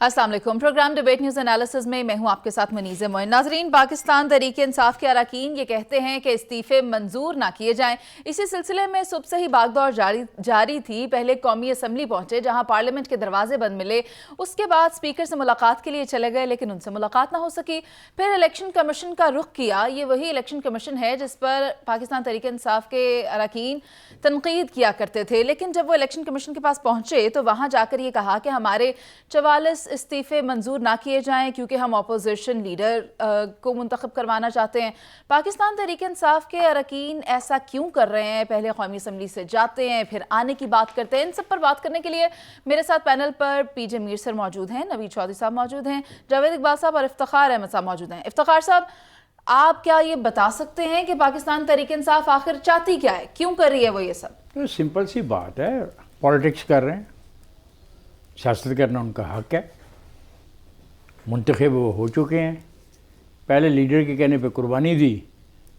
अस्सलाम वालेकुम। Programme debate news analysis में मैं हूं आपके साथ मुनीज़ मोइन। नाजरीन, पाकिस्तान तहरीक इंसाफ के अरकान ये कहते हैं कि इस्तीफ़े मंजूर ना किए जाएं। इसी सिलसिले में सुबह से ही भागदौड़ जारी थी। पहले कौमी असम्बली पहुंचे जहां पार्लियामेंट के दरवाजे बंद मिले। उसके बाद स्पीकर से मुलाकात के लिए चले गए लेकिन उनसे मुलाकात ना हो सकी। फिर इलेक्शन कमीशन का रुख किया। ये वही इलेक्शन कमीशन है जिस पर पाकिस्तान तहरीक इंसाफ के अरकान तनकीद किया करते थे। लेकिन जब वो इलेक्शन कमीशन के पास पहुंचे तो वहां जाकर ये कहा कि हमारे 44 इस्तीफे मंजूर ना किए जाएं क्योंकि हम अपोजिशन लीडर को मुंतखब करवाना चाहते हैं। पाकिस्तान तहरीक इंसाफ के अरकान ऐसा क्यों कर रहे हैं? पहले कौमी असम्बली से जाते हैं, फिर आने की बात करते हैं। इन सब पर बात करने के लिए मेरे साथ पैनल पर पीजे मीर सर मौजूद हैं, नवीद चौधरी साहब मौजूद हैं, जावेद इकबाल साहब और इफ्तिखार अहमद साहब मौजूद हैं। इफ्तिखार साहब, आप क्या ये बता सकते हैं कि पाकिस्तान तहरीक इंसाफ आखिर चाहती क्या है, क्यों कर रही है वो ये सब? तो सिंपल सी बात है, पॉलिटिक्स कर रहे हैं, सियासत करना उनका हक है, मुंतखब वो हो चुके हैं। पहले लीडर के कहने पे कुर्बानी दी,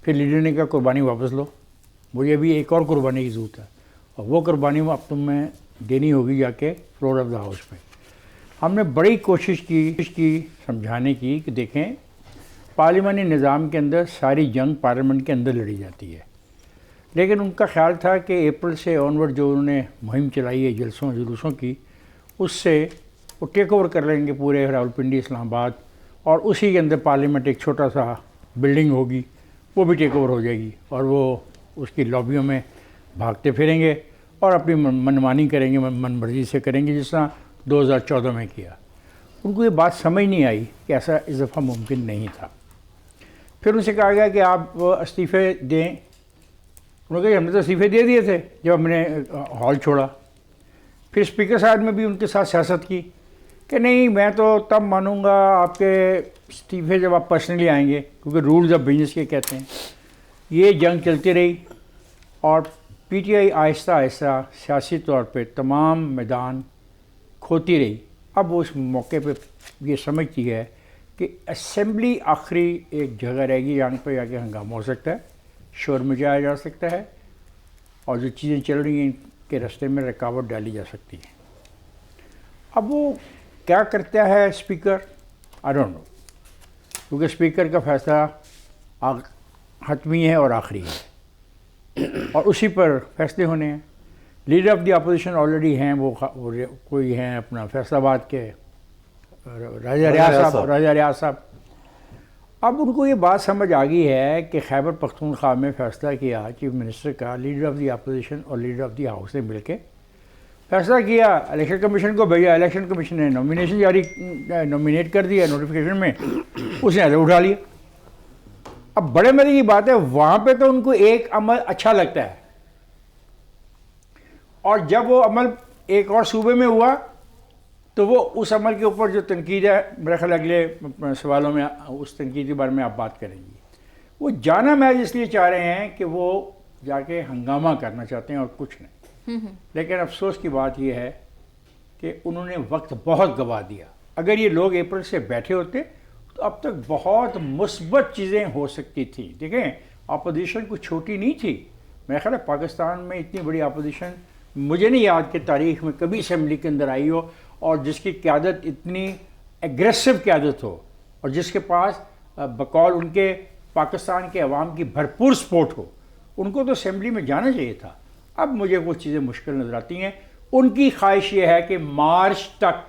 फिर लीडर ने कहा कुर्बानी वापस लो, मुझे भी एक और कुर्बानी की ज़रूरत है और वो कुर्बानी अब तुम्हें देनी होगी जाके फ्लोर ऑफ द हाउस पे। हमने बड़ी कोशिश की समझाने की कि देखें, पार्लिमानी निज़ाम के अंदर सारी जंग पार्लियामेंट के अंदर लड़ी जाती है, लेकिन उनका ख्याल था कि अप्रैल से ऑनवर्ड जो उन्होंने मुहिम चलाई है जलसों जुलूसों की, उससे वो टेक ओवर कर लेंगे पूरे रावलपिंडी इस्लामाबाद, और उसी के अंदर पार्लियामेंट एक छोटा सा बिल्डिंग होगी, वो भी टेक ओवर हो जाएगी और वो उसकी लॉबियों में भागते फिरेंगे और अपनी मनमानी करेंगे, मनमर्जी से करेंगे, जिस तरह 2014 में किया। उनको ये बात समझ नहीं आई कि ऐसा इस दफ़ा मुमकिन नहीं था। फिर उनसे कहा गया कि आप इस्तीफ़े दें। उन्होंने कहा हमने तो इस्तीफ़े दे दिए थे जब हमने हॉल छोड़ा। फिर स्पीकर साहब ने भी उनके साथ सियासत की कि नहीं, मैं तो तब मानूंगा आपके इस्तीफ़े जब आप पर्सनली आएंगे, क्योंकि रूल्स ऑफ बिजनेस के कहते हैं। ये जंग चलती रही और पीटीआई आहिस्ता आहिस्ता सियासी तौर पे तमाम मैदान खोती रही। अब उस मौके पे ये समझती है कि असेंबली आखिरी एक जगह रहेगी जहाँ पर जाके हंगामा हो सकता है, शोर मचाया जा सकता है और जो चीज़ें चल रही हैं इनके रास्ते में रुकावट डाली जा सकती है। अब वो क्या करता है स्पीकर, आई डोंट नो, क्योंकि स्पीकर का फैसला हतमी है और आखिरी है और उसी पर फैसले होने हैं। Leader of the opposition already हैं, वो कोई हैं अपना फैसलाबाद के राजा रियाज साहब। अब उनको ये बात समझ आ गई है कि खैबर पख्तूनख्वा में फ़ैसला किया, चीफ मिनिस्टर का, लीडर ऑफ द अपोजिशन और लीडर ऑफ द हाउस ने मिलकर फैसला किया, इलेक्शन कमीशन को भेजा, इलेक्शन कमीशन ने नॉमिनेशन नॉमिनेट कर दिया नोटिफिकेशन में, उसने ऐसे उठा लिया। अब बड़े मजे की बात है, वहाँ पे तो उनको एक अमल अच्छा लगता है और जब वो अमल एक और सूबे में हुआ तो वो उस अमल के ऊपर जो तनकीद है, मेरे ख्याल अगले सवालों में उस तनकीद के बारे में आप बात करेंगी। वो जाना महज इसलिए चाह रहे हैं कि वो जाके हंगामा करना चाहते हैं और कुछ नहीं। लेकिन अफसोस की बात यह है कि उन्होंने वक्त बहुत गवा दिया। अगर ये लोग अप्रैल से बैठे होते तो अब तक बहुत मुस्बत चीज़ें हो सकती थी। देखें, अपोजिशन कुछ छोटी नहीं थी। मेरा ख्याल है पाकिस्तान में इतनी बड़ी अपोजिशन मुझे नहीं याद कि तारीख़ में कभी असम्बली के अंदर आई हो और जिसकी क़यादत इतनी एग्रेसिव क़यादत हो और जिसके पास बकौल उनके पाकिस्तान के अवाम की भरपूर सपोर्ट हो। उनको तो असम्बली में जाना चाहिए था। अब मुझे कुछ चीज़ें मुश्किल नज़र आती हैं। उनकी ख्वाहिश ये है कि मार्च तक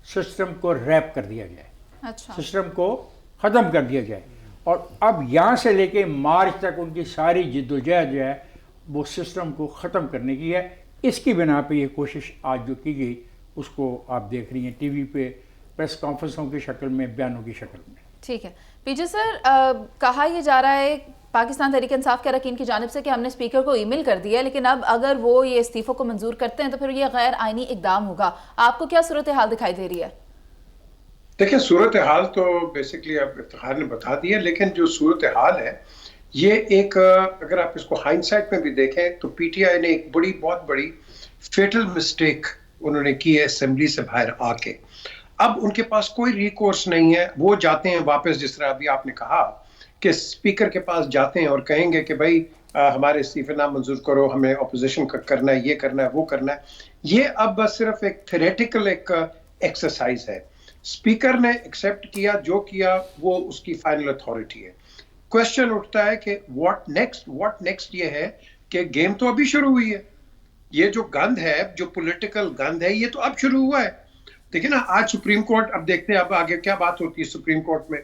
सिस्टम को रैप कर दिया जाए, अच्छा, सिस्टम को ख़त्म कर दिया जाए और अब यहाँ से लेके मार्च तक उनकी सारी जिद्दोजहद जो है वो सिस्टम को ख़त्म करने की है। इसकी बिना पे ये कोशिश आज जो की गई उसको आप देख रही हैं टीवी पे, प्रेस कॉन्फ्रेंसों की शक्ल में, बयानों की शक्ल में। ठीक है पीजे सर, कहा यह जा रहा है पाकिस्तान तहरीक इंसाफ के अरकान की जानिब से कि हमने स्पीकर को ईमेल कर दिया है, लेकिन अब अगर वो ये इस्तीफ़ों को मंजूर करते हैं तो फिर ये गैर आइनी इकदाम होगा। आपको क्या सूरत हाल दिखाई दे रही है? देखिए, सूरत हाल तो बेसिकली अब इफ्तिखार ने बता दिया, लेकिन जो सूरत हाल है ये एक, अगर आप इसको हाइंडसाइट में भी देखें तो पीटीआई ने एक बहुत बड़ी फेटल मिस्टेक उन्होंने की है असेंबली से बाहर आके। अब उनके पास कोई रिकोर्स नहीं है। वो जाते हैं वापस, जिस तरह अभी आपने कहा कि स्पीकर के पास जाते हैं और कहेंगे कि भाई हमारे इस्तीफे ना मंजूर करो, हमें अपोजिशन का करना है, ये करना है, वो करना है। ये अब बस सिर्फ एक थ्योरेटिकल एक एक्सरसाइज है। स्पीकर ने एक्सेप्ट किया, जो किया वो उसकी फाइनल अथॉरिटी है। क्वेश्चन उठता है कि व्हाट नेक्स्ट ये है कि गेम तो अभी शुरू हुई है, ये जो गंद है, जो पॉलिटिकल गंद है, ये तो अब शुरू हुआ है। देखिए ना, आज सुप्रीम कोर्ट, अब देखते हैं अब आगे क्या बात होती है सुप्रीम कोर्ट में।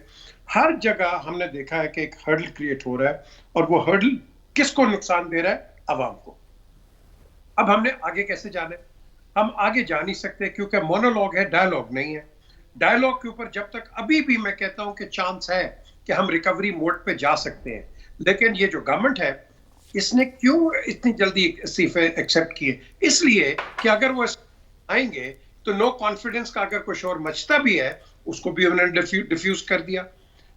हर जगह हमने देखा है कि एक हर्डल क्रिएट हो रहा है, और वो हर्डल किसको नुकसान दे रहा है? अवाम को। अब हमने आगे कैसे जाने? हम आगे जा नहीं सकते, क्योंकि मोनोलॉग है, डायलॉग नहीं है। डायलॉग के ऊपर जब तक, अभी भी मैं कहता हूं कि चांस है कि हम रिकवरी मोड पे जा सकते हैं, लेकिन ये जो गवर्नमेंट है, इसने क्यों इतनी जल्दी इस्तीफे एक्सेप्ट किए? इसलिए कि अगर वो आएंगे तो नो कॉन्फिडेंस का अगर कोई शोर मचता भी है, उसको भी उन्होंने डिफ्यूज कर दिया।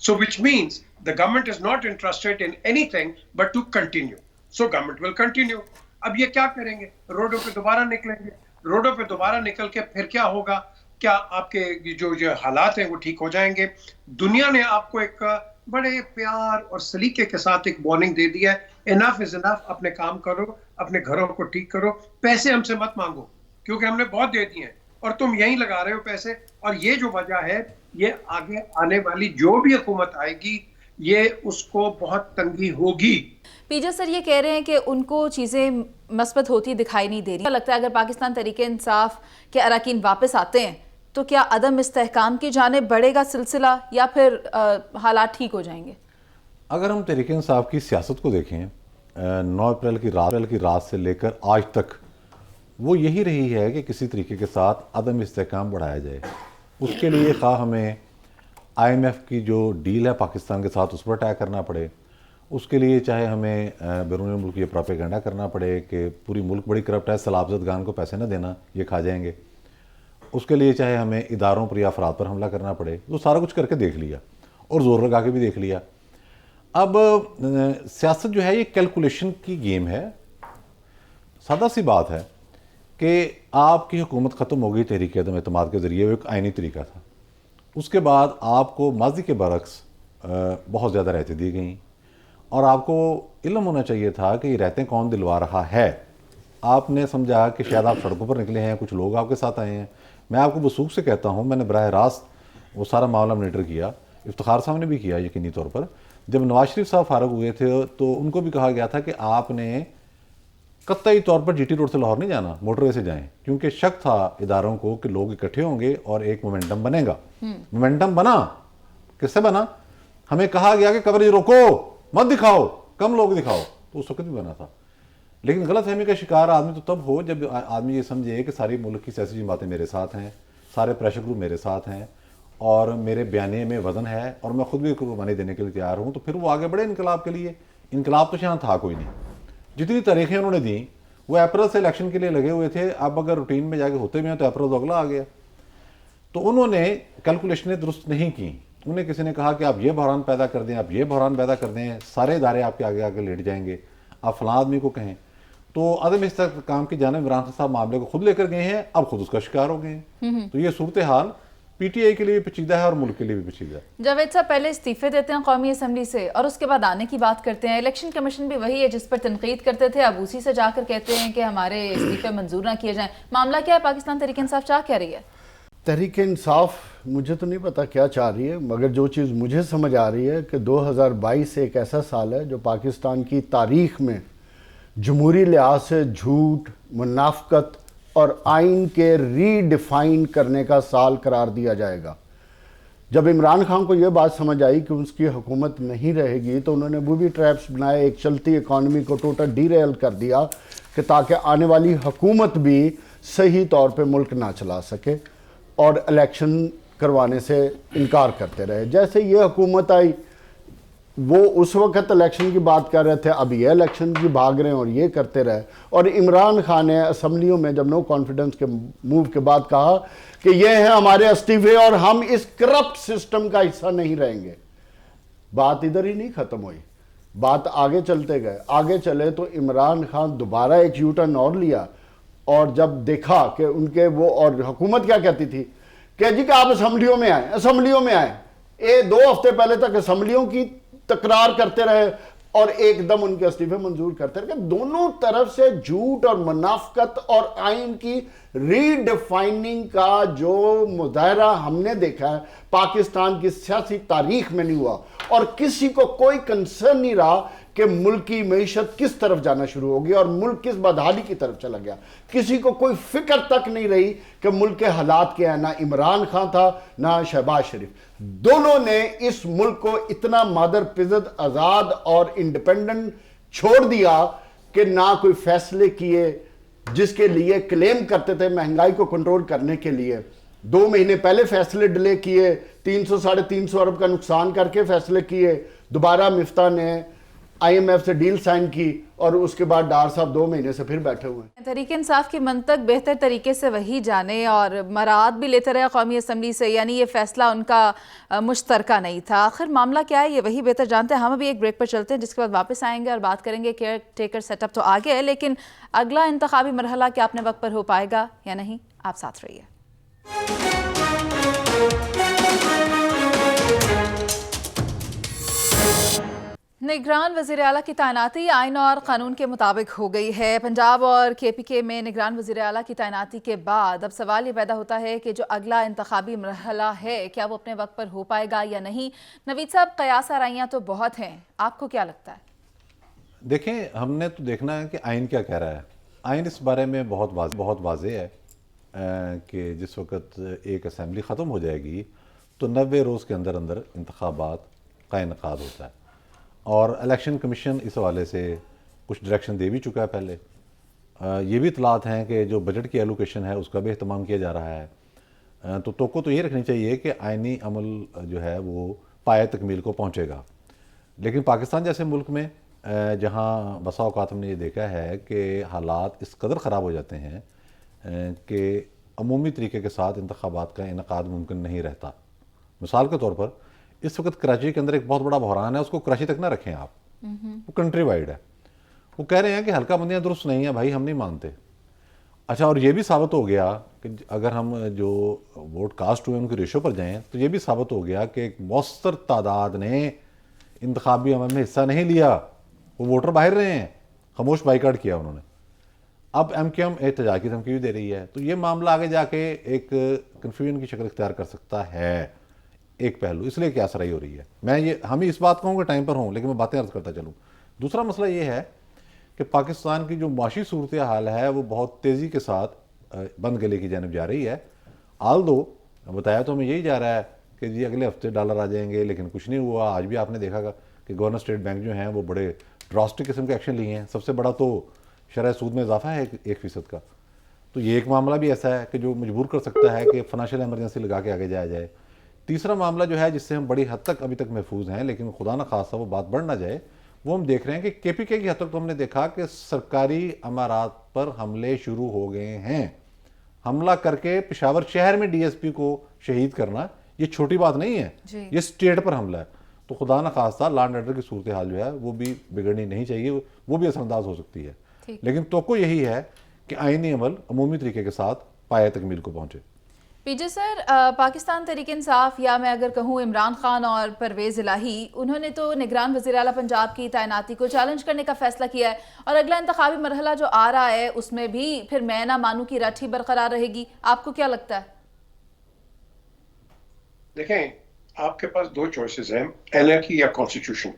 So which means the government is not interested in anything but to continue. So government will continue. अब ये क्या करेंगे? रोडों पे दोबारा निकलेंगे। रोडों पे दोबारा निकल के फिर क्या होगा? क्या आपके जो हालात हैं वो ठीक हो जाएंगे? दुनिया ने आपको एक बड़े प्यार और सलीके के साथ एक वार्निंग दे दिया है, इनफ इज इनफ, अपने काम करो, अपने घरों को ठीक करो, पैसे हमसे मत मांगो, क्योंकि हमने बहुत दे दिए हैं और तुम यहीं लगा रहे हो पैसे। और ये जो वजह है, ये आगे आने वाली जो भी हुकूमत आएगी, ये उसको बहुत तंगी होगी। पीजे सर ये कह रहे हैं कि उनको चीज़ें मस्बत होती दिखाई नहीं दे रही। लगता है अगर पाकिस्तान तहरीक इंसाफ के अरकान वापस आते हैं तो क्या अदम इस्तेहकाम की जानिब बढ़ेगा सिलसिला, या फिर हालात ठीक हो जाएंगे? अगर हम तहरीक इंसाफ की सियासत को देखें, 9 अप्रैल की रात से लेकर आज तक वो यही रही है कि किसी तरीके के साथ अदम इस्तेहकाम बढ़ाया जाए। उसके लिए खा हमें IMF की जो डील है पाकिस्तान के साथ, उस पर अटैक करना पड़े, उसके लिए चाहे हमें बैरून मुल्क ये प्रोपेगेंडा करना पड़े कि पूरी मुल्क बड़ी करप्ट है, सलाबजद खान को पैसे न देना, ये खा जाएंगे, उसके लिए चाहे हमें इदारों पर या अफराद पर हमला करना पड़े, तो सारा कुछ करके देख लिया और ज़ोर लगा के भी देख लिया। अब सियासत जो है ये कैलकुलेशन की गेम है। सादा सी बात है कि आपकी हुकूमत ख़त्म हो गई तहरीक अदम एतमाद के ज़रिए, वो एक आइनी तरीका था। उसके बाद आपको माजी के बरक्स बहुत ज़्यादा रहते दी गई, और आपको इल्म होना चाहिए था कि ये रहते कौन दिलवा रहा है। आपने समझा कि शायद आप सड़कों पर निकले हैं, कुछ लोग आपके साथ आए हैं। मैं आपको वसूख से कहता हूँ, मैंने बराह रास्त वो सारा मामला मॉनिटर किया, इफ्तिखार साहब ने भी किया यकीनी तौर पर। जब नवाज शरीफ साहब फारग हुए थे तो उनको भी कहा गया था कि आपने कतई तौर पर GT रोड से लाहौर नहीं जाना, मोटरवे से जाएं, क्योंकि शक था इदारों को कि लोग इकट्ठे होंगे और एक मोमेंटम बनेगा। मोमेंटम बना, किससे बना? हमें कहा गया कि कवरेज रोको, मत दिखाओ, कम लोग दिखाओ, तो उस वक्त भी बना था। लेकिन गलतफहमी का शिकार आदमी तो तब हो जब आदमी ये समझे कि सारी मुल्क की सियासी जमातें मेरे साथ हैं, सारे प्रेशर ग्रुप मेरे साथ हैं और मेरे बयाने में वजन है और मैं खुद भी कुर्बानी देने के लिए तैयार हूँ, तो फिर वो आगे बढ़े इनकलाब के लिए। इनकलाब तो यहाँ था कोई नहीं। जितनी तारीखें उन्होंने दी वो अप्रैल से इलेक्शन के लिए लगे हुए थे। अब अगर रूटीन में जाके होते भी हैं तो अप्रैल तो अगला आ गया। तो उन्होंने कैलकुलेशनें दुरुस्त नहीं की। उन्हें किसी ने कहा कि आप ये बहरान पैदा कर दें, आप ये बहरान पैदा कर दें, सारे इदारे आपके आगे आगे लेट जाएंगे, आप फलां आदमी को कहें। तो अदम इस्तेहकाम की जानिब इमरान खान साहब मामले को खुद लेकर गए हैं, अब खुद उसका शिकार हो गए हैं। तो ये सूरत हाल PTI के लिए भी पेचीदा है और मुल्क के लिए भी पेचीदा है। जावेद साहब पहले इस्तीफे देते हैं कौमी असम्बली से और उसके बाद आने की बात करते हैं। इलेक्शन कमीशन भी वही है जिस पर तनकीद करते थे, अब उसी से जाकर कहते हैं कि हमारे इस्तीफे मंजूर ना किए जाएं। मामला क्या है? पाकिस्तान तहरीक इंसाफ चाह क्या रही है? तहरीक इंसाफ मुझे तो नहीं पता क्या चाह रही है, मगर जो चीज़ मुझे समझ आ रही है कि 2022 एक ऐसा साल है जो पाकिस्तान की तारीख में जमहूरी लिहाज से झूठ, मुनाफकत और आइन के रीडिफाइन करने का साल करार दिया जाएगा। जब इमरान खान को यह बात समझ आई कि उसकी हुकूमत नहीं रहेगी तो उन्होंने बूबी ट्रैप्स बनाए, एक चलती इकॉनमी को टोटल डीरेल कर दिया कि ताकि आने वाली हुकूमत भी सही तौर पे मुल्क ना चला सके और इलेक्शन करवाने से इनकार करते रहे। जैसे ये हुकूमत आई वो उस वक्त इलेक्शन की बात कर रहे थे, अब ये इलेक्शन की भाग रहे हैं और ये करते रहे। और इमरान खान ने असम्बलियों में जब नो कॉन्फिडेंस के मूव के बाद कहा कि ये है हमारे इस्तीफे और हम इस करप्ट सिस्टम का हिस्सा नहीं रहेंगे। बात इधर ही नहीं ख़त्म हुई, बात आगे चलते गए। आगे चले तो इमरान खान दोबारा एक यूटर्न और लिया और जब देखा कि उनके वो, और हुकूमत क्या कहती थी कि जी कि आप असम्बलियों में आए, असम्बलियों में आए। 2 हफ्ते पहले तक असम्बलियों की तकरार करते रहे, और एकदम उनके इस्तीफे मंजूर करते रहे। दोनों तरफ से झूठ और मुनाफकत और आइन की रीडिफाइनिंग का जो मुजाहरा हमने देखा है पाकिस्तान की सियासी तारीख में नहीं हुआ, और किसी को कोई कंसर्न नहीं रहा कि मुल्क की मईशत किस तरफ जाना शुरू होगी और मुल्क किस बदहाली की तरफ चला गया। किसी को कोई फिक्र तक नहीं रही कि मुल्क के हालात क्या है। ना इमरान खान था ना शहबाज शरीफ, दोनों ने इस मुल्क को इतना मादर पिजद आजाद और इंडिपेंडेंट छोड़ दिया कि ना कोई फैसले किए जिसके लिए क्लेम करते थे महंगाई को कंट्रोल करने के लिए। 2 महीने पहले फैसले डिले किए, 300 साढ़े 300 अरब का नुकसान करके फैसले किए। दोबारा मिफ्ता ने IMF से डील साइन की और उसके बाद डार साहब 2 महीने से फिर बैठे हुए हैं। तहरीक इंसाफ की मंतक बेहतर तरीके से वही जाने और मराद भी लेते रहे कौमी असम्बली से, यानी ये फैसला उनका मुश्तरका नहीं था। आखिर मामला क्या है ये वही बेहतर जानते हैं। हम अभी एक ब्रेक पर चलते हैं, जिसके बाद वापस आएंगे और बात करेंगे केयर टेकर सेटअप तो आगे है, लेकिन अगला इंतखाबी मरहला क्या अपने वक्त पर हो पाएगा या नहीं। आप साथ रहिए। निगरान वज़ीर आला की तैनाती आइन और कानून के मुताबिक हो गई है। पंजाब और KPK में निगरान वज़ीर आला की तैनाती के बाद अब सवाल ये पैदा होता है कि जो अगला इंतखाबी मरहला है क्या वो अपने वक्त पर हो पाएगा या नहीं। नवीद साहब, कयास आराइयाँ तो बहुत हैं, आपको क्या लगता है? देखें, हमने तो देखना है कि आइन क्या कह रहा है। आइन इस बारे में बहुत वाज़ेह है कि जिस वक्त एक असम्बली ख़त्म हो जाएगी तो 90 रोज़ के अंदर अंदर इंतखाबात का इनेकाद होता है, और इलेक्शन कमीशन इस हवाले से कुछ डायरेक्शन दे भी चुका है पहले। ये भी इतलात हैं कि जो बजट की एलोकेशन है उसका भी अहतमाम किया जा रहा है। तो ये रखनी चाहिए कि आइनी अमल जो है वो पाए तकमील को पहुँचेगा। लेकिन पाकिस्तान जैसे मुल्क में जहाँ बसा औकात हमने ये देखा है कि हालात इस कदर ख़राब हो जाते हैं कि अमूमी तरीके के साथ इंतखाबात का इनेकाद मुमकिन नहीं रहता। मिसाल के तौर पर इस वक्त कराची के अंदर एक बहुत बड़ा बहरान है, उसको कराची तक ना रखें आप, वो कंट्री वाइड है। वो कह रहे हैं कि हल्का बंदियाँ दुरुस्त नहीं है भाई, हम नहीं मानते। अच्छा, और ये भी साबित हो गया कि अगर हम जो वोट कास्ट हुए उनके रेशो पर जाएं तो ये भी साबित हो गया कि एक मौसर तादाद ने इंतखाबी अमल में हिस्सा नहीं लिया, वो वोटर बाहर रहे हैं, खामोश बाइकाट किया उन्होंने। अब MQM एहतजाज की धमकी भी दे रही है, तो ये मामला आगे जाके एक कन्फ्यूजन की शक्ल इख्तियार कर सकता है। एक पहलू इसलिए क्या सराई हो रही है, हम ही इस बात कहूँ कि टाइम पर हों, लेकिन मैं बातें अर्ज करता चलूँ। दूसरा मसला ये है कि पाकिस्तान की जो माशी सूरत हाल है वो बहुत तेज़ी के साथ बंद गले की जानब जा रही है। आल दो बताया तो हमें यही जा रहा है कि जी अगले हफ्ते डॉलर आ जाएंगे, लेकिन कुछ नहीं हुआ। आज भी आपने देखा कि गवर्नर स्टेट बैंक जो हैं वो बड़े ड्रास्टिक किस्म के एक्शन लिए हैं। सबसे बड़ा तो शरह सूद में इजाफा है 1% का। तो ये एक मामला भी ऐसा है कि जो मजबूर कर सकता है कि फाइनेंशियल एमरजेंसी लगा के आगे जाया जाए। तीसरा मामला जो है जिससे हम बड़ी हद तक अभी तक महफूज हैं, लेकिन खुदा न खासा वो बात बढ़ ना जाए, वो हम देख रहे हैं कि KPK की हद तक तो हमने देखा कि सरकारी अमारात पर हमले शुरू हो गए हैं। हमला करके पेशावर शहर में DSP को शहीद करना ये छोटी बात नहीं है, ये स्टेट पर हमला है। तो खुदा न खासा लॉ एंड ऑर्डर की सूरत हाल जो है वो भी बिगड़नी नहीं चाहिए, वो भी असरअंदाज हो सकती है। लेकिन तो यही है कि आईनी अमल अमूमी तरीके के साथ पाया तकमील को पहुंचे। पीजे सर, पाकिस्तान तहरीक इंसाफ या मैं अगर कहूँ इमरान खान और परवेज़ इलाही, उन्होंने तो निगरान वज़ीर आला पंजाब की तैनाती को चैलेंज करने का फैसला किया है, और अगला इंतखाबी मरहला जो आ रहा है उसमें भी फिर मैं ना मानू की रट ही बरकरार रहेगी। आपको क्या लगता है? देखें, आपके पास 2 चॉइसेस हैं, एनआरकी या कॉन्स्टिट्यूशन।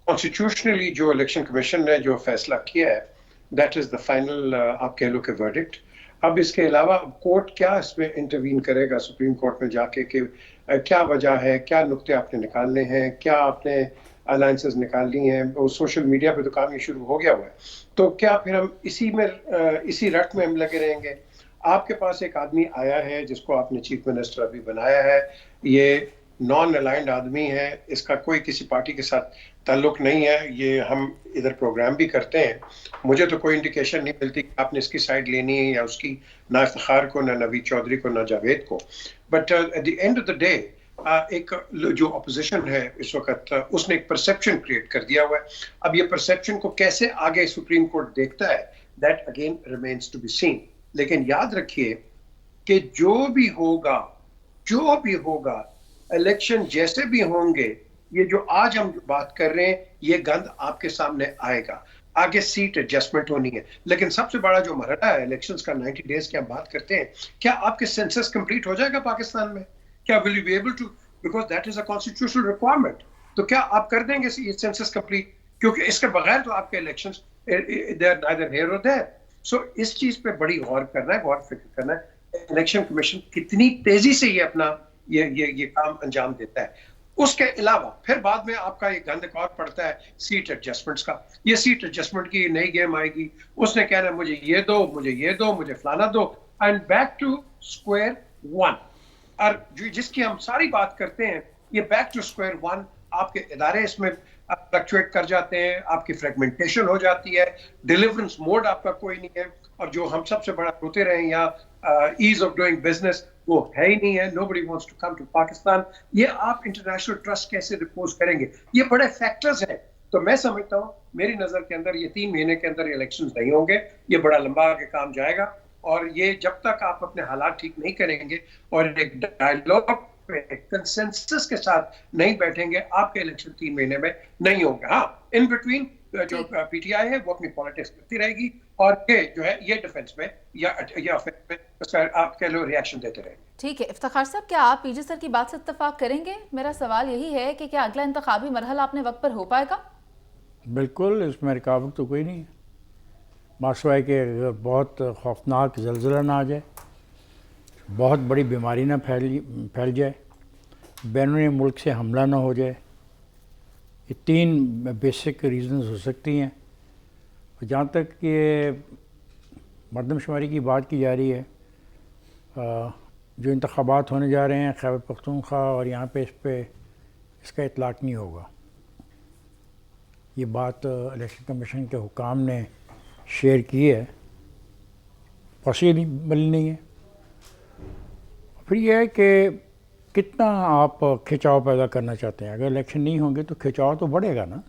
कॉन्स्टिट्यूशनली जो इलेक्शन कमीशन ने जो फैसला किया है दैट इज द फाइनल, आप कह लो कि वर्डिक्ट। अब इसके अलावा कोर्ट क्या इसमें इंटरवीन करेगा सुप्रीम कोर्ट में जाके कि क्या वजह है, क्या नुक्ते आपने निकालने हैं, क्या आपने अलायंसेस निकालनी है। वो सोशल मीडिया पे तो काम ये शुरू हो गया हुआ है, तो क्या फिर हम इसी रट में हम लगे रहेंगे? आपके पास एक आदमी आया है जिसको आपने चीफ मिनिस्टर अभी बनाया है, ये नॉन अलाइंड आदमी है, इसका कोई किसी पार्टी के साथ ताल्लुक नहीं है। ये हम इधर प्रोग्राम भी करते हैं, मुझे तो कोई इंडिकेशन नहीं मिलती कि आपने इसकी साइड लेनी है या उसकी, ना इफ्तिखार को, ना नवीद चौधरी को, ना जावेद को। But at the end of the day एक जो अपोजिशन है इस वक्त, उसने एक परसेप्शन क्रिएट कर दिया हुआ है। अब ये परसेप्शन को कैसे आगे सुप्रीम कोर्ट देखता है, that again remains to be seen. लेकिन याद रखिए कि जो भी होगा इलेक्शन जैसे भी होंगे, ये जो आज हम जो बात कर रहे हैं, ये गंद आपके सामने आएगा। आगे सीट एडजस्टमेंट होनी है, लेकिन सबसे बड़ा जो मरहला है इलेक्शंस का, 90 डेज की हम बात करते हैं, क्या आपके सेंसस कंप्लीट हो जाएगा पाकिस्तान में? क्या will you be able to, because that is a constitutional requirement. तो क्या आप कर देंगे ये सेंसस कंप्लीट? क्योंकि इसके बगैर तो आपके elections they are neither here और देयर। सो इस चीज पे बड़ी गौर करना है, गौर फिक्र करना है इलेक्शन कमीशन कितनी तेजी से ये अपना ये काम अंजाम देता है। उसके अलावा फिर बाद में आपका ये गंद एक और पड़ता है सीट एडजस्टमेंट्स का। ये सीट एडजस्टमेंट की नई गेम आएगी, उसने कहना मुझे ये दो, मुझे ये दो, मुझे फलाना दो, and back to square one. और जिसकी हम सारी बात करते हैं, ये बैक टू स्क्वायर वन, आपके इदारे इसमें फ्लक्चुएट कर जाते हैं, आपकी फ्रेगमेंटेशन हो जाती है, डिलीवरेंस मोड आपका कोई नहीं है, और जो हम सबसे बड़ा होते रहे या ईज ऑफ डूइंग बिजनेस वो है ही नहीं है। Nobody wants to come to Pakistan. ये आप इंटरनेशनल ट्रस्ट कैसे रिपोज करेंगे? ये बड़े फैक्टर्स हैं। तो मैं समझता हूँ मेरी नजर के अंदर ये 3 महीने के अंदर इलेक्शंस नहीं होंगे, ये बड़ा लंबा आगे काम जाएगा। और ये जब तक आप अपने हालात ठीक नहीं करेंगे और एक डायलॉग कंसेंसस के साथ नहीं बैठेंगे, आपके इलेक्शन 3 महीने में नहीं होंगे। हाँ, इन बिटवीन जो पीटीआई है वो अपनी पॉलिटिक्स करती रहेगी, और ये जो है ये डिफेंस में या ऑफेंस में उसका आप कह लो रिएक्शन देते रहेंगे। ठीक है इफ्तिखार साहब, क्या आप पीजे सर की बात से इत्तेफाक करेंगे? मेरा सवाल यही है कि क्या अगला इंतखाबी मरहला अपने वक्त पर हो पाएगा? बिल्कुल, इसमें रुकावट तो कोई नहीं है। मासवाए कि अगर बहुत खौफनाक ज़लज़ला ना आ जाए, बहुत बड़ी बीमारी ना फैल जाए, बैरून मुल्क से हमला ना हो जाए, ये 3 बेसिक रीज़न्स हो सकती हैं। और जहाँ तक ये मरदमशुमारी की बात की जा रही है, जो इंतखाबात होने जा रहे हैं खैबर पख्तूनख्वा, और यहाँ पे इसका इतलाक़ नहीं होगा। ये बात इलेक्शन कमीशन के हुकाम ने शेयर की है, पॉसिबल नहीं है। फिर यह है कि कितना आप खिंचाव पैदा करना चाहते हैं। अगर इलेक्शन नहीं होंगे तो खिंचाव तो बढ़ेगा ना।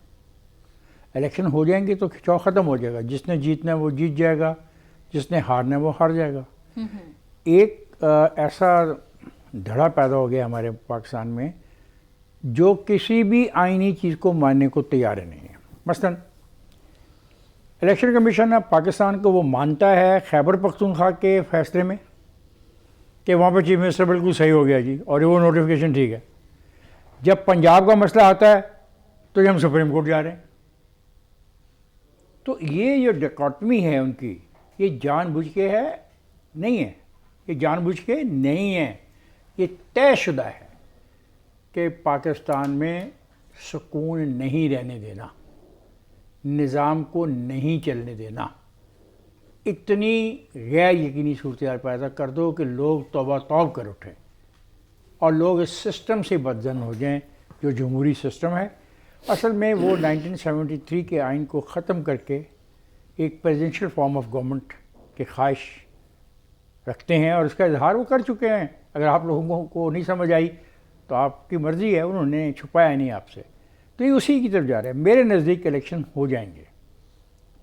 इलेक्शन हो जाएंगे तो खिंचाव ख़त्म हो जाएगा। जिसने जीतना है वो जीत जाएगा, जिसने हारना है वो हार जाएगा। एक ऐसा धड़ा पैदा हो गया हमारे पाकिस्तान में जो किसी भी आईनी चीज़ को मानने को तैयार नहीं है। मसलन इलेक्शन कमीशन पाकिस्तान को वो मानता है खैबर पख्तूनख्वा के फ़ैसले में कि वहाँ पर चीफ मिनिस्टर बिल्कुल सही हो गया जी, और वो नोटिफिकेशन ठीक है। जब पंजाब का मसला आता है तो हम सुप्रीम कोर्ट जा रहे हैं। तो ये जो डिकॉटमी है उनकी, ये जानबूझ के है नहीं है, ये जानबूझ के नहीं है, ये तयशुदा है कि पाकिस्तान में सुकून नहीं रहने देना, निज़ाम को नहीं चलने देना। इतनी गैर यकीनी सूरत पैदा कर दो कि लोग तौबा तौब कर उठें और लोग इस सिस्टम से बदजन हो जाएं जो जमहूरी सिस्टम है। असल में वो 1973 के आइन को ख़त्म करके एक प्रेसिडेंशियल फॉर्म ऑफ गवर्नमेंट की ख्वाहिश रखते हैं, और इसका इजहार वो कर चुके हैं। अगर आप लोगों को नहीं समझ आई तो आपकी मर्ज़ी है, उन्होंने छुपाया नहीं आपसे। तो ये उसी की तरफ जा रहे हैं। मेरे नज़दीक इलेक्शन हो जाएंगे,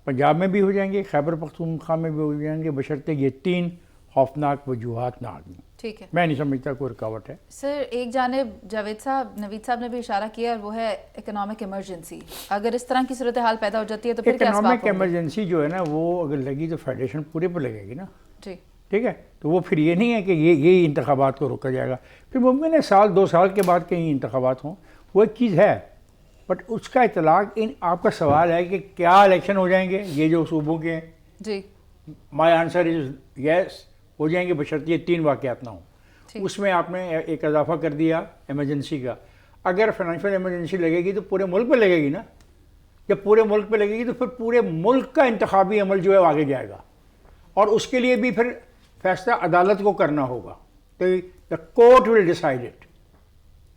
पंजाब में भी हो जाएंगे, खैबर पख्तूनख्वा में भी हो जाएंगे, बशर्ते ये 3 खौफनाक वजूहात ना आ गई। ठीक है, मैं नहीं समझता कोई रुकावट है। सर एक जानिब नवीद साहब ने भी इशारा किया, और वो है इकोनॉमिक इमरजेंसी। अगर इस तरह की सूरत हाल पैदा हो जाती है तो फिर क्या असबाब इकोनॉमिक होंगे? इमरजेंसी जो है ना, वो अगर लगी तो फेडरेशन पूरे पर लगेगी ना। जी, ठीक है, तो वो फिर ये नहीं है कि यही इंतखाबात को रोका जाएगा। फिर मुमकिन है 1-2 साल के बाद कहीं इंतखाबात हों, वो एक चीज़ है, बट उसका इतलाक़ इन आपका सवाल है कि क्या इलेक्शन हो जाएंगे ये जो सूबों के हैं। जी, माय आंसर इज़ यस, हो जाएंगे बशर्ते ये 3 वाक़यात ना हों। उसमें आपने एक इजाफा कर दिया इमरजेंसी का। अगर फाइनेंशियल इमरजेंसी लगेगी तो पूरे मुल्क पे लगेगी ना। जब पूरे मुल्क पे लगेगी तो फिर पूरे मुल्क का इंतखाबी अमल जो है आगे जाएगा, और उसके लिए भी फिर फैसला अदालत को करना होगा। तो the court will decide it.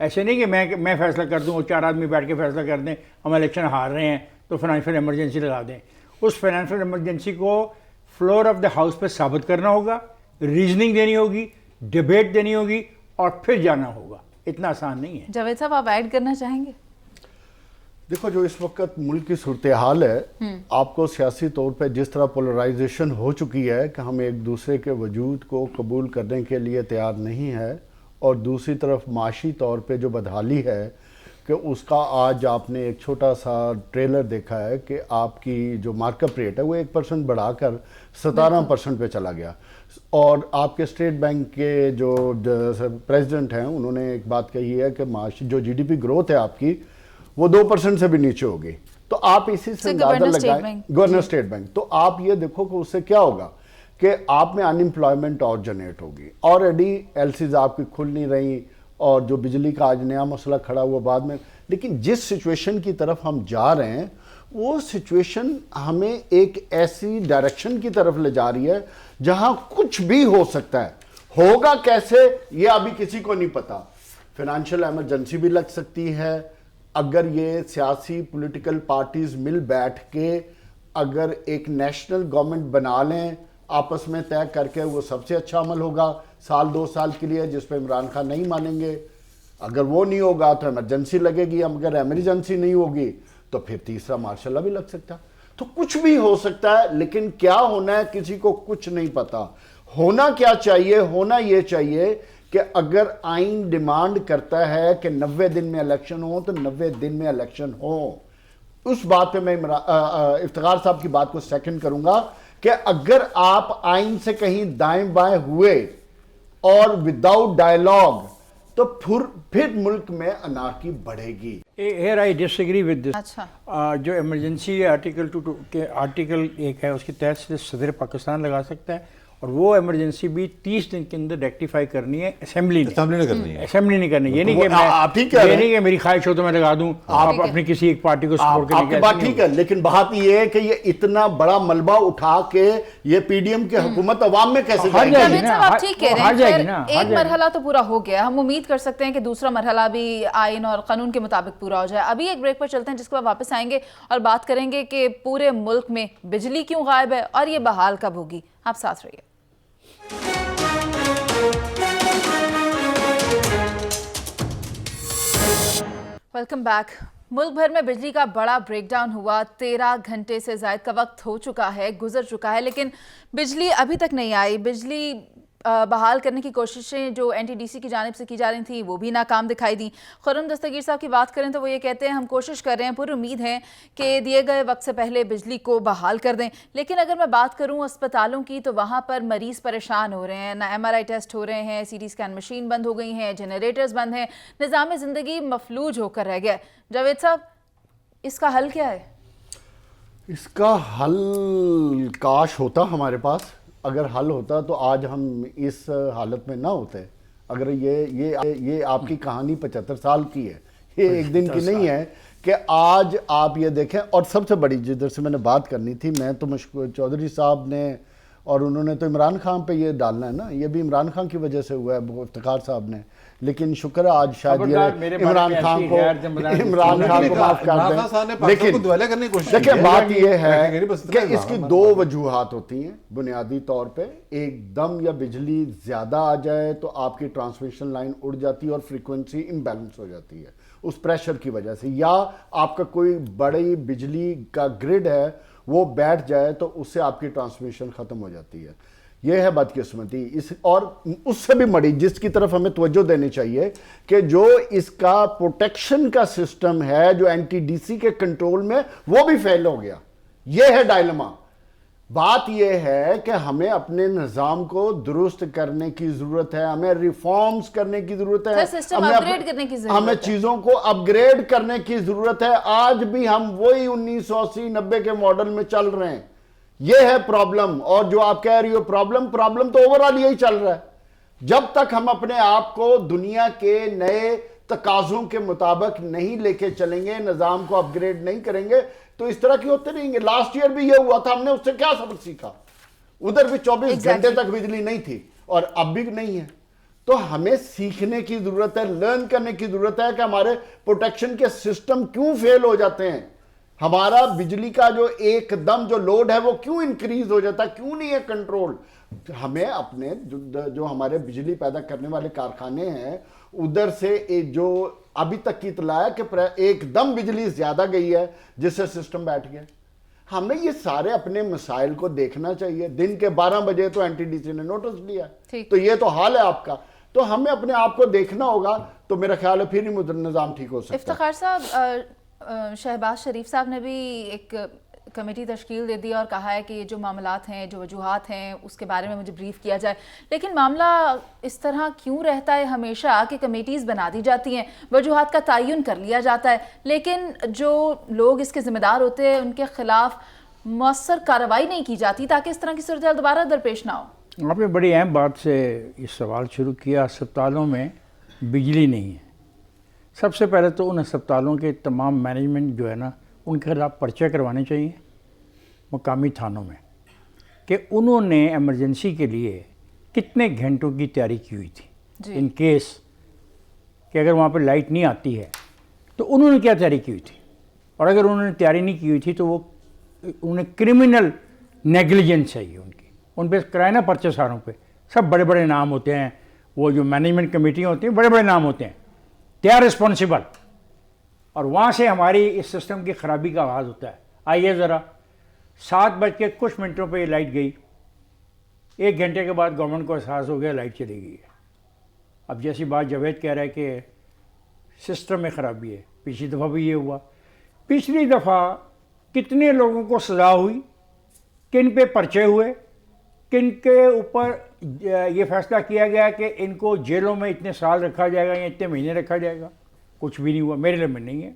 ऐसे नहीं कि मैं फैसला कर दूं और 4 आदमी बैठ के फैसला कर दें हम इलेक्शन हार रहे हैं तो फाइनेंशियल इमरजेंसी लगा दें। उस फाइनेंशियल इमरजेंसी को फ्लोर ऑफ द हाउस पे साबित करना होगा, रीजनिंग देनी होगी, डिबेट देनी होगी, और फिर जाना होगा। इतना आसान नहीं है। जावेद साहब आप ऐड करना चाहेंगे? देखो, जो इस वक्त मुल्क की सूरत हाल है, आपको सियासी तौर पे जिस तरह पोलराइजेशन हो चुकी है कि हम एक दूसरे के वजूद को कबूल करने के लिए तैयार नहीं है, और दूसरी तरफ माशी तौर पे जो बदहाली है कि उसका आज आपने एक छोटा सा ट्रेलर देखा है कि आपकी जो मार्कअप रेट है वो 1% बढ़ाकर 17% पे चला गया। और आपके स्टेट बैंक के जो प्रेसिडेंट हैं उन्होंने एक बात कही है कि जो जीडीपी ग्रोथ है आपकी वो 2% से भी नीचे होगी। तो आप इसी से अंदाजा लगाएं, गवर्नर स्टेट बैंक, तो आप ये देखो कि उससे क्या होगा कि आप में अनएम्प्लॉयमेंट और जनरेट होगी। ऑलरेडी एलसीज आपकी खुल नहीं रही और जो बिजली का आज नया मसला खड़ा हुआ बाद में, लेकिन जिस सिचुएशन की तरफ हम जा रहे हैं वो सिचुएशन हमें एक ऐसी डायरेक्शन की तरफ ले जा रही है जहां कुछ भी हो सकता है। होगा कैसे ये अभी किसी को नहीं पता। फाइनेंशियल इमरजेंसी भी लग सकती है। अगर ये सियासी पॉलिटिकल पार्टीज मिल बैठ के अगर एक नेशनल गवर्नमेंट बना लें आपस में तय करके, वो सबसे अच्छा अमल होगा साल 2 साल के लिए, जिस पे इमरान खान नहीं मानेंगे। अगर वो नहीं होगा तो इमरजेंसी लगेगी, अगर इमरजेंसी नहीं होगी तो फिर तीसरा मार्शल लॉ भी लग सकता है। तो कुछ भी हो सकता है, लेकिन क्या होना है किसी को कुछ नहीं पता। होना क्या चाहिए? होना ये चाहिए कि अगर आइन डिमांड करता है कि 90 दिन में इलेक्शन हो तो 90 दिन में इलेक्शन हो। उस बात पे मैं इफ्तिखार साहब की बात को सेकंड करूंगा कि अगर आप आइन से कहीं दाएं बाएं हुए और विदाउट डायलॉग तो फिर मुल्क में अनार्की बढ़ेगी। Here I disagree with this. अच्छा। जो इमरजेंसी आर्टिकल 2 के आर्टिकल 1 है उसके तहत से सदर पाकिस्तान लगा सकता है, और वो इमरजेंसी भी 30 दिन के अंदर रेक्टिफाई करनी है असेंबली ने करनी है। असेंबली नहीं करनी, ये नहीं कि ये नहीं कि मेरी ख्वाहिश हो तो मैं लगा दूं, आप अपनी किसी एक पार्टी को सपोर्ट करने की बात ठीक है, लेकिन बात ये है कि ये इतना बड़ा मलबा उठा के ये पीडीएम की हुकूमत अवाम में कैसे जाएगी? आप ठीक कह रहे हैं, एक मरहला तो पूरा हो गया, हम उम्मीद कर सकते हैं कि दूसरा मरहला भी आइन और कानून के मुताबिक पूरा हो जाए। अभी एक ब्रेक पर चलते हैं, जिसके बाद वापस आएंगे और बात करेंगे कि पूरे मुल्क में बिजली क्यों गायब है और ये बहाल कब होगी। आप साथ रहिए। Welcome back. मुल्क भर में बिजली का बड़ा ब्रेकडाउन हुआ। 13 घंटे से ज़ायद का वक्त हो चुका है, गुजर चुका है, लेकिन बिजली अभी तक नहीं आई। बिजली बहाल करने की कोशिशें जो एनटीडीसी की जानिब से की जा रही थी वो भी नाकाम दिखाई दी। खुर्रम दस्तगीर साहब की बात करें तो वो ये कहते हैं हम कोशिश कर रहे हैं, पूरी उम्मीद है कि दिए गए वक्त से पहले बिजली को बहाल कर दें। लेकिन अगर मैं बात करूं अस्पतालों की तो वहाँ पर मरीज़ परेशान हो रहे हैं, ना MRI टेस्ट हो रहे हैं, CT स्कैन मशीन बंद हो गई हैं, जनरेटर्स बंद हैं, निज़ाम ज़िंदगी मफलूज होकर रह गया। जावेद साहब, इसका हल क्या है? इसका हल काश होता हमारे पास। अगर हल होता तो आज हम इस हालत में ना होते। अगर ये आपकी कहानी 75 साल की है, ये एक दिन की नहीं है कि आज आप ये देखें। और सबसे बड़ी जिधर से मैंने बात करनी थी, मैं तो चौधरी साहब ने और उन्होंने तो इमरान खान पे ये डालना है ना, ये भी इमरान खान की वजह से हुआ है, इफ्तिखार साहब ने। लेकिन शुक्र है आज शायद ये इमरान खान को माफ कर दें। लेकिन देखिए बात ये है कि इसकी 2 वजूहात होती हैं बुनियादी तौर पे। एकदम या बिजली ज्यादा आ जाए तो आपकी ट्रांसमिशन लाइन उड़ जाती है और फ्रीक्वेंसी इम्बैलेंस हो जाती है उस प्रेशर की वजह से, या आपका कोई बड़ी बिजली का ग्रिड है वो बैठ जाए तो उससे आपकी ट्रांसमिशन खत्म हो जाती है। यह है बदकिस्मती। इस और उससे भी बड़ी जिसकी तरफ हमें तवज्जो देनी चाहिए कि जो इसका प्रोटेक्शन का सिस्टम है जो एनटीडीसी के कंट्रोल में, वो भी फेल हो गया। यह है डायलेमा। बात यह है कि हमें अपने निज़ाम को दुरुस्त करने की जरूरत है, हमें रिफॉर्म्स करने की जरूरत है, हमें चीजों को अपग्रेड करने की जरूरत है। आज भी हम वही 1980-90 के मॉडल में चल रहे हैं। यह है प्रॉब्लम। और जो आप कह रही हो प्रॉब्लम तो ओवरऑल यही चल रहा है। जब तक हम अपने आप को दुनिया के नए तकाजों के मुताबिक नहीं लेके चलेंगे, निजाम को अपग्रेड नहीं करेंगे, तो इस तरह की होते रहेंगे। लास्ट ईयर भी ये हुआ था, हमने उससे क्या सबक सीखा? उधर भी 24 घंटे तक बिजली नहीं थी और अब भी नहीं है। तो हमें सीखने की जरूरत है, लर्न करने की जरूरत है कि हमारे प्रोटेक्शन के सिस्टम क्यों फेल हो जाते हैं, हमारा बिजली का जो एकदम जो लोड है वो क्यों इंक्रीज हो जाता है, क्यों नहीं है कंट्रोल। हमें अपने जो हमारे बिजली पैदा करने वाले कारखाने हैं उधर से जो अभी तक की इतला है कि एकदम बिजली ज्यादा गई है जिससे सिस्टम बैठ गया। हमें ये सारे अपने मसाइल को देखना चाहिए। दिन के 12 बजे तो एनटीडीसी ने नोटिस लिया, तो ये तो हाल है आपका। तो हमें अपने आप को देखना होगा, तो मेरा ख्याल है फिर ही निज़ाम ठीक हो सकता है। इफ्तिखार साहब, शहबाज शरीफ साहब ने भी एक कमेटी तश्कील दे दी और कहा है कि ये जो मामलात हैं, जो वजूहात हैं, उसके बारे में मुझे ब्रीफ किया जाए। लेकिन मामला इस तरह क्यों रहता है हमेशा कि कमेटीज़ बना दी जाती हैं, वजूहात का तयन कर लिया जाता है, लेकिन जो लोग इसके ज़िम्मेदार होते हैं उनके खिलाफ मौसर कार्रवाई नहीं की जाती ताकि इस तरह की सूरत दोबारा दरपेश ना हो। आपने बड़ी अहम बात से ये सवाल शुरू किया। अस्पतालों में बिजली नहीं है। सबसे पहले तो उन अस्पतालों के तमाम मैनेजमेंट जो है ना, उनके खिलाफ पर्चे करवाने चाहिए मुकामी थानों में कि उन्होंने एमरजेंसी के लिए कितने घंटों की तैयारी की हुई थी इन केस कि अगर वहाँ पर लाइट नहीं आती है तो उन्होंने क्या तैयारी की हुई थी, और अगर उन्होंने तैयारी नहीं की हुई थी तो वो उन्हें क्रिमिनल नेग्लिजेंस है ये उन पर कराए ना पर्चे सारों पे। सब बड़े बड़े नाम होते हैं, वो जो मैनेजमेंट कमेटी होती हैं बड़े बड़े नाम होते हैं, दे आर रिस्पॉन्सिबल। और वहाँ से हमारी इस सिस्टम की ख़राबी का आगाज़ होता है। आइए ज़रा 7:00 पे लाइट गई, 1 घंटे के बाद गवर्नमेंट को एहसास हो गया लाइट चली गई है। अब जैसी बात जावेद कह रहा है कि सिस्टम में ख़राबी है, पिछली दफ़ा भी ये हुआ। पिछली दफ़ा कितने लोगों को सज़ा हुई, किन पे पर्चे हुए, किन के ऊपर ये फैसला किया गया कि इनको जेलों में इतने साल रखा जाएगा या इतने महीने रखा जाएगा। कुछ भी नहीं हुआ, मेरे लिए में नहीं है।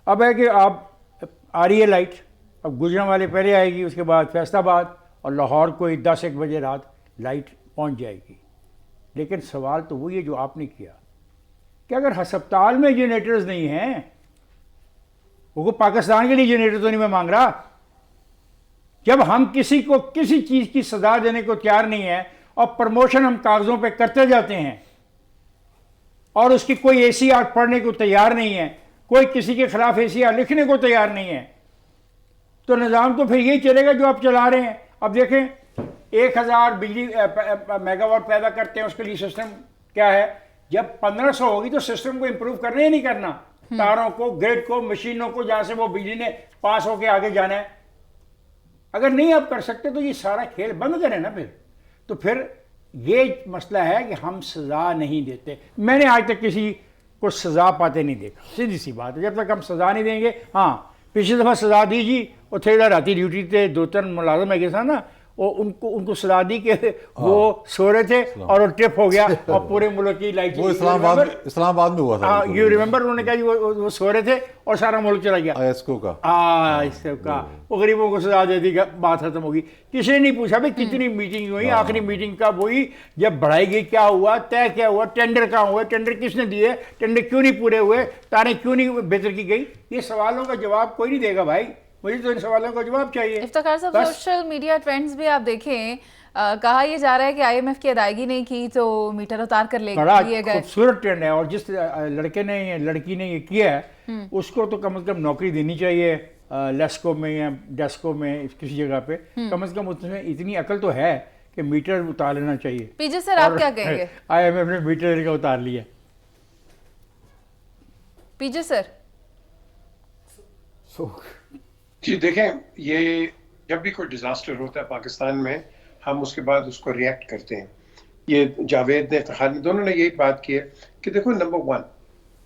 अब है कि आप आ रही है लाइट, अब गुजरांवाले पहले आएगी, उसके बाद फैसलाबाद और लाहौर को 10-1 बजे रात लाइट पहुंच जाएगी। लेकिन सवाल तो वही है जो आपने किया कि अगर अस्पताल में जनरेटर्स नहीं हैं, वो पाकिस्तान के लिए जनरेटर तो नहीं मैं मांग रहा। जब हम किसी को किसी चीज़ की सजा देने को तैयार नहीं है और प्रमोशन हम कागज़ों पे करते जाते हैं और उसकी कोई ACR पढ़ने को तैयार नहीं है, कोई किसी के खिलाफ ACR लिखने को तैयार नहीं है, तो निज़ाम तो फिर यही चलेगा जो आप चला रहे हैं। अब देखें 1000 बिजली मेगावाट पैदा करते हैं, उसके लिए सिस्टम क्या है। जब 1500 होगी तो सिस्टम को इम्प्रूव करना ही नहीं करना, तारों को, ग्रिड को, मशीनों को, जहाँ से वो बिजली ने पास होकर आगे जाना है। अगर नहीं आप कर सकते तो ये सारा खेल बंद करें ना फिर। तो फिर ये मसला है कि हम सज़ा नहीं देते। मैंने आज तक किसी को सज़ा पाते नहीं देखा, सीधी सी बात है। जब तक हम सज़ा नहीं देंगे, हाँ पिछली दफ़ा सज़ा दी जी, और थे राती ड्यूटी थे 2-3 मुलाजिम है था ना, वो उनको सजा दी कि वो सो रहे थे और वो ट्रिप हो गया और पूरे मुल्क की लाइट। वो इस्लामाबाद में हुआ था। यू रिमेंबर, उन्होंने कहा जी वो सो रहे थे और सारा मुल्क चला गया। इसको का वो गरीबों को सजा दे दी, बात खत्म होगी। किसी ने नहीं पूछा भाई कितनी मीटिंग हुई, आखिरी मीटिंग कब हुई, जब बढ़ाई गई क्या हुआ, तय क्या हुआ, टेंडर कहाँ हुए, टेंडर किसने दिए, टेंडर क्यों नहीं पूरे हुए, तारें क्यों नहीं बेहतर की गई। ये सवालों का जवाब कोई नहीं देगा भाई, मुझे तो इन सवालों का जवाब चाहिए। इफ्तिखार साहब, सोशल मीडिया ट्रेंड्स भी आप देखें, कहा यह जा रहा है कि IMF की अदायगी नहीं की तो मीटर उतार कर लिए गए। खूबसूरत ट्रेंड है, और जिस लड़के ने लड़की ने ये किया है उसको तो कम से कम नौकरी देनी चाहिए, लेस्को में या डेस्को में किसी जगह पे। कम से कम उसमें इतनी अकल तो है कि मीटर उतार लेना चाहिए। पीजे सर, आप क्या कहेंगे? IMF ने मीटर का उतार लिया। पीजे सर। जी देखें, ये जब भी कोई डिजास्टर होता है पाकिस्तान में, हम उसके बाद उसको रिएक्ट करते हैं। ये जावेद ने, इफ्तिखार ने, दोनों ने यही बात की है कि देखो, नंबर 1,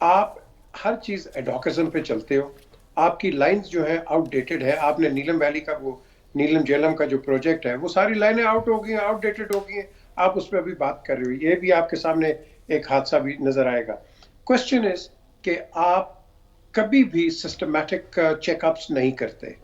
आप हर चीज़ एडोकिज्म पे चलते हो, आपकी लाइंस जो है आउटडेटेड है। आपने नीलम वैली का, वो नीलम झेलम का जो प्रोजेक्ट है, वो सारी लाइनें आउट हो गई हैं, आउटडेटेड हो गई हैं। आप उस पर अभी बात कर रहे हो, ये भी आपके सामने एक हादसा भी नजर आएगा। क्वेश्चन इज कि आप कभी भी सिस्टमैटिक चेकअप्स नहीं करते।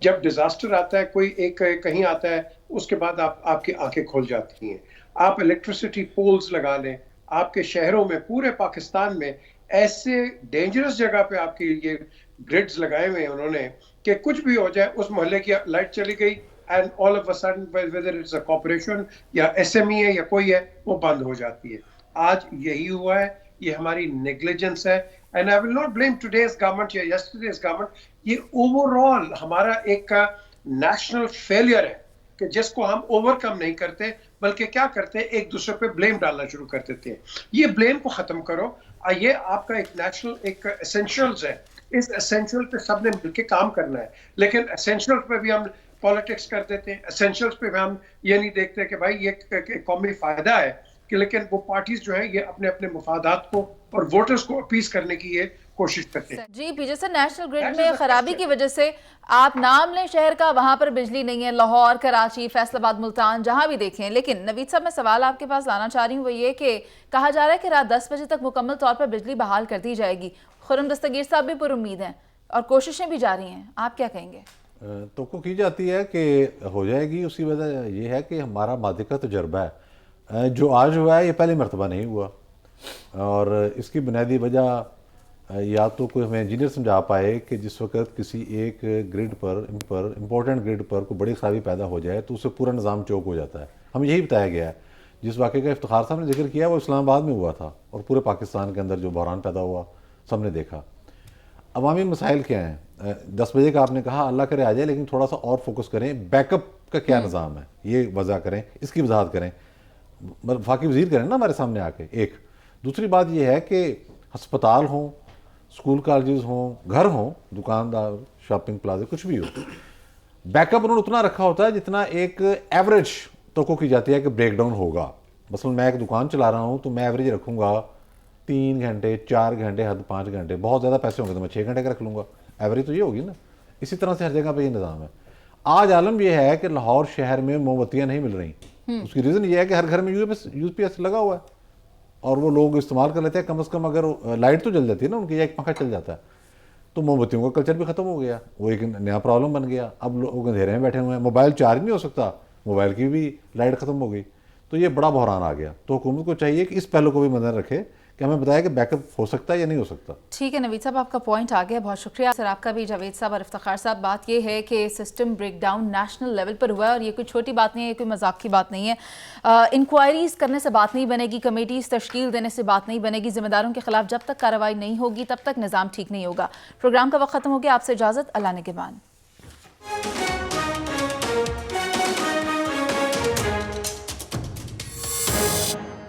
जब डिजास्टर आता है, कोई एक कहीं आता है, उसके बाद आपकी आंखें खुल जाती हैं। आप इलेक्ट्रिसिटी पोल्स लगा लें, आपके शहरों में, पूरे पाकिस्तान में ऐसे डेंजरस जगह पे आपकी ये ग्रिड्स लगाए हुए हैं उन्होंने कि कुछ भी हो जाए, उस मोहल्ले की लाइट चली गई and all of a sudden, whether it's a corporation या SME है या कोई है, वो बंद हो जाती है। आज यही हुआ है, ये हमारी नेग्लिजेंस है। And I will not blame today's government या यस्टरडेज गवर्नमेंट, ये ओवरऑल हमारा एक नेशनल फेलियर है कि जिसको हम ओवरकम नहीं करते, बल्कि क्या करते हैं, एक दूसरे पे ब्लेम डालना शुरू कर देते हैं। ये ब्लेम को खत्म करो। ये आपका एक नेशनल एक एसेंशियल्स है, इस एसेंशियल पे सबने मिलकर काम करना है। लेकिन एसेंशियल्स पे भी हम पॉलिटिक्स कर देते हैं, एसेंशियल्स पे भी हम ये नहीं देखते कि भाई ये कौमी फायदा है कि लेकिन वो पार्टीज जो है ये अपने अपने मफादात को और वोटर्स को अपीज करने की ये कोशिश करते हैं। जी पीजे सर, नेशनल ग्रिड में खराबी की वजह से आप नाम लें शहर का, वहां पर बिजली नहीं है। लाहौर, कराची, फैसलाबाद, मुल्तान, जहां भी देखें। लेकिन नवीद साहब, मैं सवाल आपके पास लाना चाह रही हूँ वो ये कि कहा जा रहा है कि रात 10 बजे तक मुकम्मल तौर पर बिजली बहाल कर दी जाएगी। खुर्रम दस्तगीर साहब भी पुरुम्मीद हैं और कोशिशें भी जारी हैं, आप क्या कहेंगे? तो की जाती है कि हो जाएगी। उसकी वजह यह है कि हमारा मादी का तजर्बा है, जो आज हुआ है ये पहली मरतबा नहीं हुआ। और इसकी बुनियादी वजह या तो कोई हमें इंजीनियर समझा पाए कि जिस वक्त किसी एक ग्रिड पर इम्पोर्टेंट ग्रिड पर कोई बड़ी खराबी पैदा हो जाए तो उससे पूरा निज़ाम चौक हो जाता है। हमें यही बताया गया है। जिस वाक़े का इफ्तिखार साहब ने जिक्र किया वो इस्लामाबाद में हुआ था और पूरे पाकिस्तान के अंदर जो बहरान पैदा हुआ सबने देखा। अवामी मसाइल क्या हैं? 10 बजे का आपने कहा, अल्लाह करे आ जाए, लेकिन थोड़ा सा और फोकस करें। बैकअप का क्या निज़ाम है ये वजह करें, इसकी वजाहत करें, वफाकी वज़ीर करें ना हमारे सामने आके। एक दूसरी बात यह है कि अस्पताल हों, स्कूल कॉलेजेस हों, घर हों, दुकानदार, शॉपिंग प्लाजा, कुछ भी हो, बैकअप उन्होंने उतना रखा होता है जितना एक एवरेज तो की जाती है कि ब्रेक डाउन होगा। मसलन मैं एक दुकान चला रहा हूँ तो मैं एवरेज रखूँगा 3 घंटे, 4 घंटे, हद 5 घंटे। बहुत ज़्यादा पैसे होंगे तो मैं 6 घंटे का रख लूँगा। एवरेज तो ये होगी ना। इसी तरह से हर जगह पे ये निज़ाम है। आज आलम यह है कि लाहौर शहर में मोमबत्तियाँ नहीं मिल रही। उसकी रीज़न ये है कि हर घर में यूपीएस लगा हुआ है और वो लोग इस्तेमाल कर लेते हैं। कम से कम अगर लाइट तो जल जाती है ना उनकी, या एक पंखा चल जाता है, तो मोमबत्तियों का कल्चर भी ख़त्म हो गया। वो एक नया प्रॉब्लम बन गया। अब लोग अंधेरे में बैठे हुए हैं, मोबाइल चार्ज नहीं हो सकता, मोबाइल की भी लाइट ख़त्म हो गई। तो ये बड़ा बहरान आ गया। तो हुकूमत को चाहिए कि इस पहलू को भी मद्देनजर रखे कि हमें बताया कि बैकअप हो सकता है या नहीं हो सकता। ठीक है नवीद साहब, आपका पॉइंट आ गया, बहुत शुक्रिया सर आपका भी। जावेद साहब और इफ्तिखार साहब, बात ये है कि सिस्टम ब्रेकडाउन नेशनल लेवल पर हुआ है और ये कोई छोटी बात नहीं है, कोई मजाक की बात नहीं है। इंक्वायरीज करने से बात नहीं बनेगी, कमेटीज तश्कील देने से बात नहीं बनेगी। जिम्मेदारों के खिलाफ जब तक कार्रवाई नहीं होगी तब तक निज़ाम ठीक नहीं होगा। प्रोग्राम का वक्त खत्म हो गया, आपसे इजाज़त, अल्लाह ने के बाद।